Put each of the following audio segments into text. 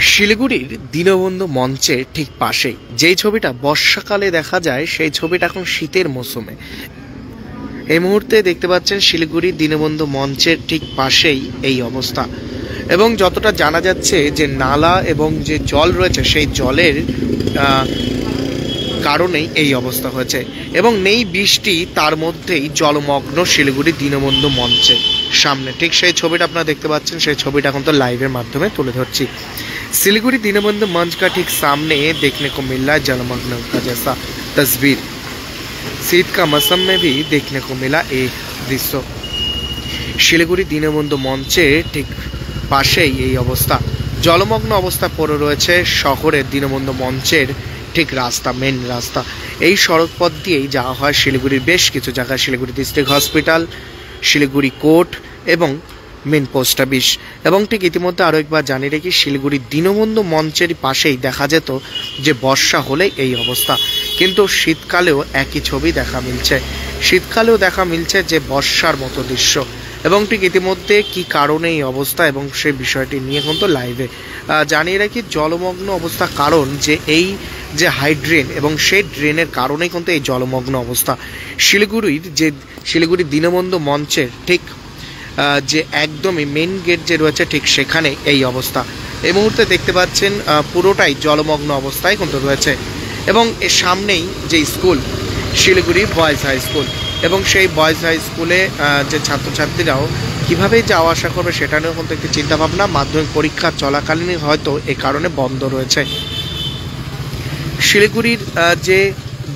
শিলিগুড়ির দীনবন্ধু মঞ্চের ঠিক পাশেই যেই ছবিটা বর্ষাকালে দেখা যায়, সেই ছবিটা এখন শীতের মৌসুমে। এই মুহূর্তে দেখতে পাচ্ছেন শিলিগুড়ির দীনবন্ধু মঞ্চের ঠিক পাশেই এই অবস্থা। এবং যতটা জানা যাচ্ছে যে নালা এবং যে জল রয়েছে সেই জলের কারণেই এই অবস্থা হয়েছে। এবং নেই বৃষ্টি, তার মধ্যেই জলমগ্ন শিলিগুড়ি দীনবন্ধু মঞ্চে সামনে। ঠিক সেই ছবিটা আপনারা দেখতে পাচ্ছেন, সেই ছবিটা এখন তো লাইভের মাধ্যমে তুলে ধরছি। सिलीगुड़ी दीनबंधु मंच का ठीक सामने देखने को मिल रहा है जलमग्न का जैसा तस्वीर। शीत का मौसम में भी देखने को मिला एक दृश्य। শিলিগুড়ি দীনবন্ধু মঞ্চে ঠিক পাশেই এই অবস্থা। জলমগ্ন অবস্থা পড়ে রয়েছে শহরের দীনবন্ধু মঞ্চের ঠিক রাস্তা, মেন রাস্তা। এই সড়ক পথ দিয়েই যাওয়া হয় শিলিগুড়ির বেশ কিছু জায়গায়, Siliguri district hospital, Siliguri court এবং মেন পোস্ট অফিস। এবং ঠিক ইতিমধ্যে আরও একবার জানিয়ে রেখি, শিলিগুড়ি দীনবন্ধু মঞ্চের পাশেই দেখা যেত যে বর্ষা হলে এই অবস্থা, কিন্তু শীতকালেও একই ছবি দেখা মিলছে। শীতকালেও দেখা মিলছে যে বর্ষার মতো দৃশ্য। এবং ঠিক ইতিমধ্যে কি কারণে এই অবস্থা এবং সেই বিষয়টি নিয়ে কিন্তু লাইভে জানিয়ে রাখি। জলমগ্ন অবস্থা কারণ যে এই যে হাইড্রেন এবং সেই ড্রেনের কারণেই কিন্তু এই জলমগ্ন অবস্থা। শিলিগুড়ির দীনবন্ধু মঞ্চের ঠিক যে একদমই মেন গেট যে রয়েছে ঠিক সেখানে এই অবস্থা। এই মুহূর্তে দেখতে পাচ্ছেন পুরোটাই জলমগ্ন অবস্থায় কিন্তু রয়েছে। এবং এর সামনেই যে school, Siliguri boys high school, এবং সেই বয়েজ হাই স্কুলে যে ছাত্রছাত্রীরাও কীভাবে যাওয়া আসা করবে সেটা নিয়েও কিন্তু একটি চিন্তাভাবনা। মাধ্যমিক পরীক্ষা চলাকালীন হয়তো এ কারণে বন্ধ রয়েছে। শিলিগুড়ির যে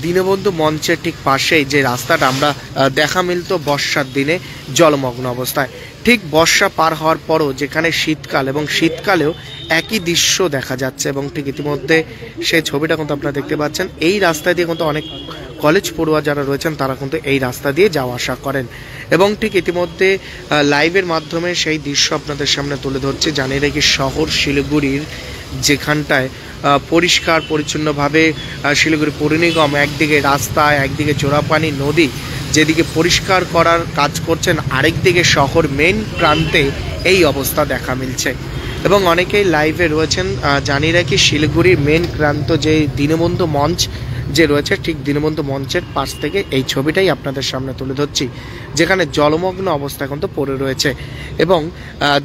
দীনবন্ধু মঞ্চের ঠিক পাশেই যে রাস্তাটা আমরা দেখা মিলত বর্ষার দিনে জলমগ্ন অবস্থায়, ঠিক বর্ষা পার হওয়ার পরও যেখানে শীতকাল, এবং শীতকালেও একই দৃশ্য দেখা যাচ্ছে। এবং ঠিক ইতিমধ্যে সেই ছবিটা কিন্তু আপনারা দেখতে পাচ্ছেন। এই রাস্তা দিয়ে কিন্তু অনেক কলেজ পড়ুয়া যারা রয়েছেন তারা কিন্তু এই রাস্তা দিয়ে যাওয়া আসা করেন। এবং ঠিক ইতিমধ্যে লাইভের মাধ্যমে সেই দৃশ্য আপনাদের সামনে তুলে ধরছে। জানিয়ে রেখে শহর শিলিগুড়ির যেখানটায় পরিষ্কার পরিচ্ছন্নভাবে শিলিগুড়ি পৌর নিগম একদিকে রাস্তা, একদিকে জোড়াপানি নদী যেদিকে পরিষ্কার করার কাজ করছেন, আরেকদিকে শহর মেন প্রান্তে এই অবস্থা দেখা মিলছে। এবং অনেকেই লাইভে রয়েছেন। জানিয়ে রাখি শিলিগুড়ির মেন প্রান্ত যে দীনবন্ধু মঞ্চ যে রয়েছে, ঠিক দীনবন্ধু মঞ্চের পাশ থেকে এই ছবিটাই আপনাদের সামনে তুলে ধরছি, যেখানে জলমগ্ন অবস্থা এখন তো পড়ে রয়েছে। এবং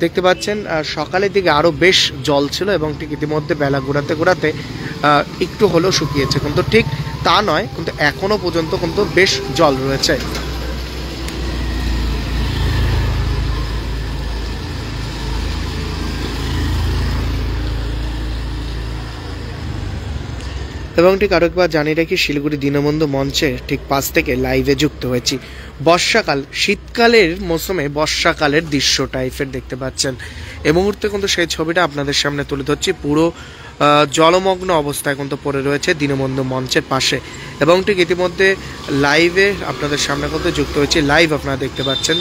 দেখতে পাচ্ছেন সকালের দিকে আরও বেশ জল ছিল, এবং ঠিক ইতিমধ্যে বেলা ঘোরাতে ঘোরাতে একটু হলেও শুকিয়েছে, কিন্তু ঠিক তা নয়, কিন্তু এখনও পর্যন্ত কিন্তু বেশ জল রয়েছে। এবং ঠিক আরেকবার জানিয়ে রাখি, শিলিগুড়ি দীনবন্ধু মঞ্চের ঠিক পাশ থেকে লাইভে যুক্ত হয়েছি। বর্ষাকাল, শীতকালের মৌসুমে বর্ষাকালের দৃশ্য টাইপের দেখতে পাচ্ছেন। এই মুহূর্তে কিন্তু সেই ছবিটা আপনাদের সামনে তুলে ধরছি। পুরো জলমগ্ন অবস্থায় কিন্তু পড়ে রয়েছে দীনবন্ধু মঞ্চের পাশে। এবং ঠিক ইতিমধ্যে লাইভে আপনাদের সামনে কিন্তু যুক্ত হয়েছি। লাইভ আপনারা দেখতে পাচ্ছেন।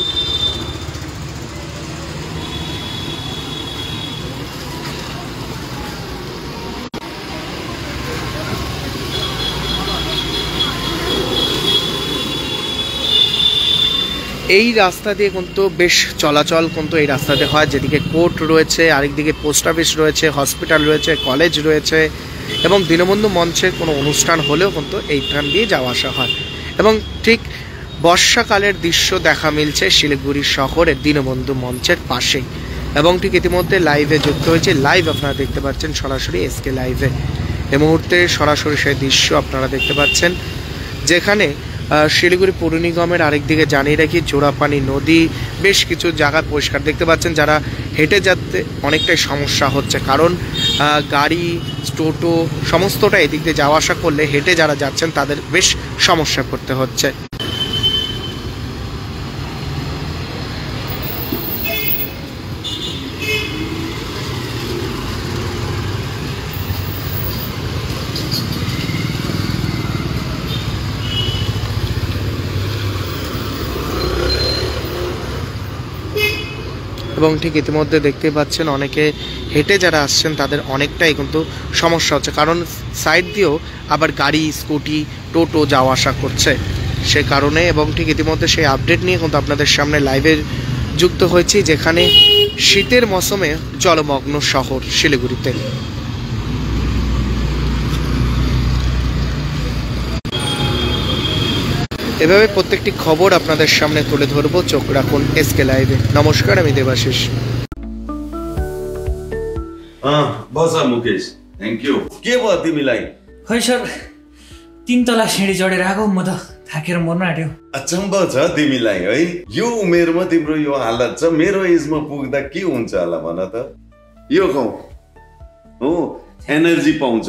এই রাস্তা দিয়ে কিন্তু বেশ চলাচল কিন্তু এই রাস্তাতে হয়, যেদিকে কোর্ট রয়েছে, আরেকদিকে পোস্ট অফিস রয়েছে, হসপিটাল রয়েছে, কলেজ রয়েছে। এবং দীনবন্ধু মঞ্চের কোনো অনুষ্ঠান হলেও কিন্তু এইখান দিয়ে যাওয়া আসা হয়। এবং ঠিক বর্ষাকালের দৃশ্য দেখা মিলছে শিলিগুড়ি শহরের দীনবন্ধু মঞ্চের পাশেই। এবং ঠিক ইতিমধ্যে লাইভে যুক্ত হয়েছে। লাইভ আপনারা দেখতে পাচ্ছেন সরাসরি এসকে লাইভে। এই মুহূর্তে সরাসরি সেই দৃশ্য আপনারা দেখতে পাচ্ছেন, যেখানে শিলিগুড়ি পৌর নিগমের আরেকদিকে জানিয়ে রাখি জোড়াপানি নদী, বেশ কিছু জায়গা পরিষ্কার দেখতে পাচ্ছেন। যারা হেঁটে যেতে অনেকটাই সমস্যা হচ্ছে, কারণ গাড়ি, টোটো সমস্তটা এদিক দিয়ে যাওয়া আসা করলে হেঁটে যারা যাচ্ছেন তাদের বেশ সমস্যা করতে হচ্ছে। এবং ঠিক ইতিমধ্যে দেখতে পাচ্ছেন অনেকে হেঁটে যারা আসছেন তাদের অনেকটাই কিন্তু সমস্যা হচ্ছে, কারণ সাইড দিয়েও আবার গাড়ি, স্কুটি, টোটো যাওয়া আসা করছে সে কারণে। এবং ঠিক ইতিমধ্যে সেই আপডেট নিয়ে কিন্তু আপনাদের সামনে লাইভে যুক্ত হয়েছি, যেখানে শীতের মৌসুমে জলমগ্ন শহর শিলিগুড়িতে। এভাবে প্রত্যেকটি খবর আপনাদের সামনে তুলে ধরবো, চোখ রাখুন এসকে লাইভে। নমস্কার, আমি দেবাশিস। बस मुकेश, थ्याङ्क यू। के भयो तिमीलाई? खै सर, 3 तला सिँढी चढेर आएको, म त थाकेर मर्न आँट्यो। अचम्म छ तिमीलाई है, यो उमेरमा तिम्रो यो हालत छ। मेरो एजमा पुग्दा के हुन्छ होला भन त। यो खाऊ हो, एनर्जी पाउँछ।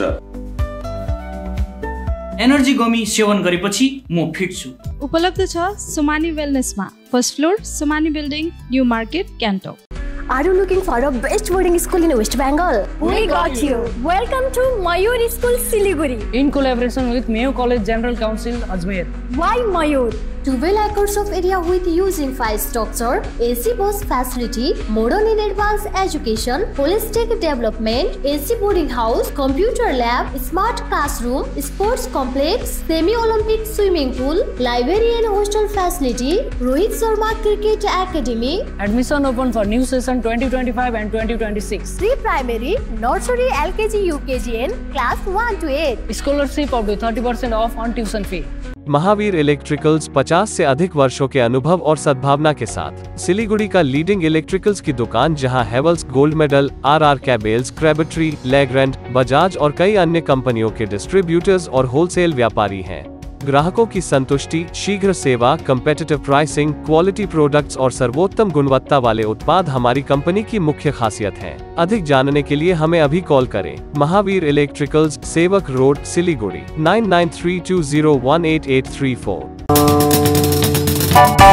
एनर्जी गमी सेवन गरेपछि म फिट छु। उपलब्ध छ सुमानी वेलनेसमा, first floor, Sumani building, new market, Gangtok. Are you looking for a best boarding school in West Bengal? We got you. Welcome to Mayur School, Siliguri. In collaboration with Mayo College General Council, Ajmer. Why Mayur? 12 acres of area with huge infrastructure, AC bus facility, modern and advanced education, holistic development, AC boarding house, computer lab, smart classroom, sports complex, semi-Olympic swimming pool, library and hostel facility, Rohit Sharma Cricket Academy. Admission open for new session 2025 and 2026. Pre-primary, nursery, LKG, UKG and class 1 to 8. Scholarship up to 30% off on tuition fee. Mahavir electricals 50 से अधिक वर्षों के अनुभव और सद्भावना के साथ सिलीगुड़ी का लीडिंग इलेक्ट्रिकल्स की दुकान, जहां Havells gold medal, RR cables, Crabtree, Legrand, Bajaj और कई अन्य कंपनियों के डिस्ट्रीब्यूटर्स और होलसेल व्यापारी हैं। ग्राहकों की संतुष्टि, शीघ्र सेवा, कम्पेटिटिव प्राइसिंग, क्वालिटी प्रोडक्ट्स और सर्वोत्तम गुणवत्ता वाले उत्पाद हमारी कंपनी की मुख्य खासियत हैं। अधिक जानने के लिए हमें अभी कॉल करें। महावीर इलेक्ट्रिकल्स, सेवक रोड, सिलीगुड़ी 9932018834।